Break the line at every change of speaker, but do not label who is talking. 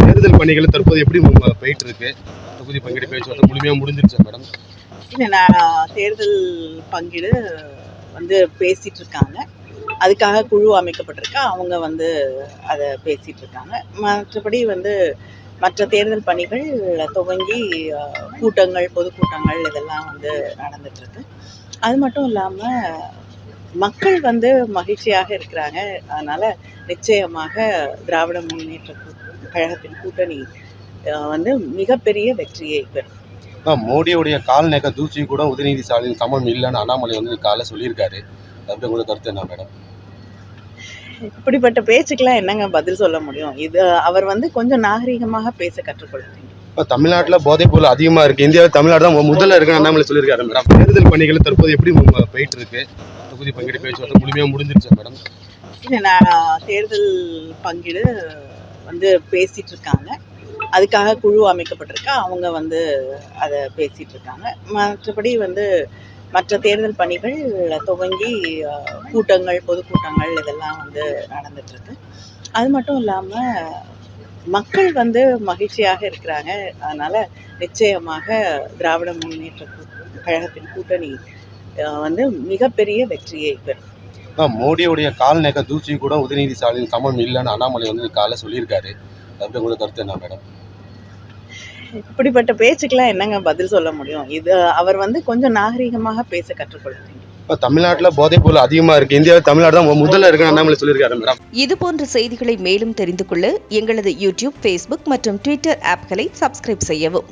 தேர்தல் பணிகள் தற்போது எப்படி போயிட்டு இருக்கு? தொகுதி பங்கீடு பேச்சுவார்த்தை முழுமையா முடிஞ்சிருச்சா மேடம்?
இல்லை, தேர்தல் பங்கீடு பேசிட்டு இருக்காங்க. அதுக்காக குழு அமைக்கப்பட்டிருக்கு. அவங்க அதை பேசிட்டு இருக்காங்க. மற்றபடி மற்ற தேர்தல் பணிகள் துவங்கி கூட்டங்கள், பொதுக்கூட்டங்கள் இதெல்லாம் நடந்துட்டு இருக்கு. அது மட்டும் இல்லாமல் மக்கள் மகிழ்ச்சியாக இருக்கிறாங்க. அதனால நிச்சயமாக திராவிட முன்னேற்ற கழகத்தின் கூட்டணி மிகப்பெரிய வெற்றியை பெறும்.
மோடியுடைய கால் நெக தூசி கூட உதயநிதி ஸ்டாலின் சமம் இல்லைன்னு அண்ணாமலை காலை சொல்லியிருக்காரு. அப்படி உங்களுக்கு கருத்து என்ன மேடம்?
இப்படிப்பட்ட பேச்சுக்கெல்லாம் என்னங்க பதில் சொல்ல முடியும்? இது அவர் கொஞ்சம் நாகரீகமாக பேச கற்றுக்கொள்ளுங்க.
இப்போ தமிழ்நாட்டில் போதைப் பொருள் அதிகமாக இருக்குது. இந்தியாவில் தமிழ்நாடு தான் முதல்ல இருக்குன்னு அண்ணாமலை சொல்லியிருக்காரு மேடம். தேர்தல் பணிகள் தற்போது எப்படி போயிட்டு இருக்கு? தொகுதி பங்கீடு பேச்சுவார்த்தை முழுமையாக முடிஞ்சிருச்சா மேடம்?
இல்லை, தேர்தல் பங்கீடு பேசிட்டு இருக்காங்க. அதுக்காக குழு அமைக்கப்பட்டிருக்கு. அவங்க அதை பேசிட்டு இருக்காங்க. மற்றபடி மற்ற தேர்தல் பணிகள் துவங்கி கூட்டங்கள், பொதுக்கூட்டங்கள் இதெல்லாம் நடந்துட்டு இருக்கு. அது மட்டும் இல்லாமல் மக்கள் மகிழ்ச்சியாக இருக்கிறாங்க. அதனால நிச்சயமாக திராவிட முன்னேற்ற கழகத்தின் கூட்டணி மிகப்பெரிய வெற்றியை பெறும்.
மோடியுடைய கால் நெக தூசி கூட உதயநிதி ஸ்டாலின் சமம் இல்லைன்னு அண்ணாமலை காலை சொல்லியிருக்காரு. அப்படி உங்களுக்கு கருத்து என்ன மேடம்?
இப்படிப்பட்ட பேச்சுக்கெல்லாம் என்னங்க பதில் சொல்ல முடியும்? இது அவர் கொஞ்சம் நாகரீகமாக பேச கற்றுக்கொள்ளுங்க.
இப்போ தமிழ்நாட்டில் போதைப் பொருள் அதிகமாக இருக்குது. இந்தியாவில் தமிழ்நாடு தான் முதல்ல இருக்குன்னு அண்ணாமலை சொல்லியிருக்காரு மேடம்.
இதுபோன்ற செய்திகளை மேலும் தெரிந்து கொள்ள எங்களது யூடியூப், ஃபேஸ்புக் மற்றும் ட்விட்டர் ஆப்களை சப்ஸ்கிரைப் செய்யவும்.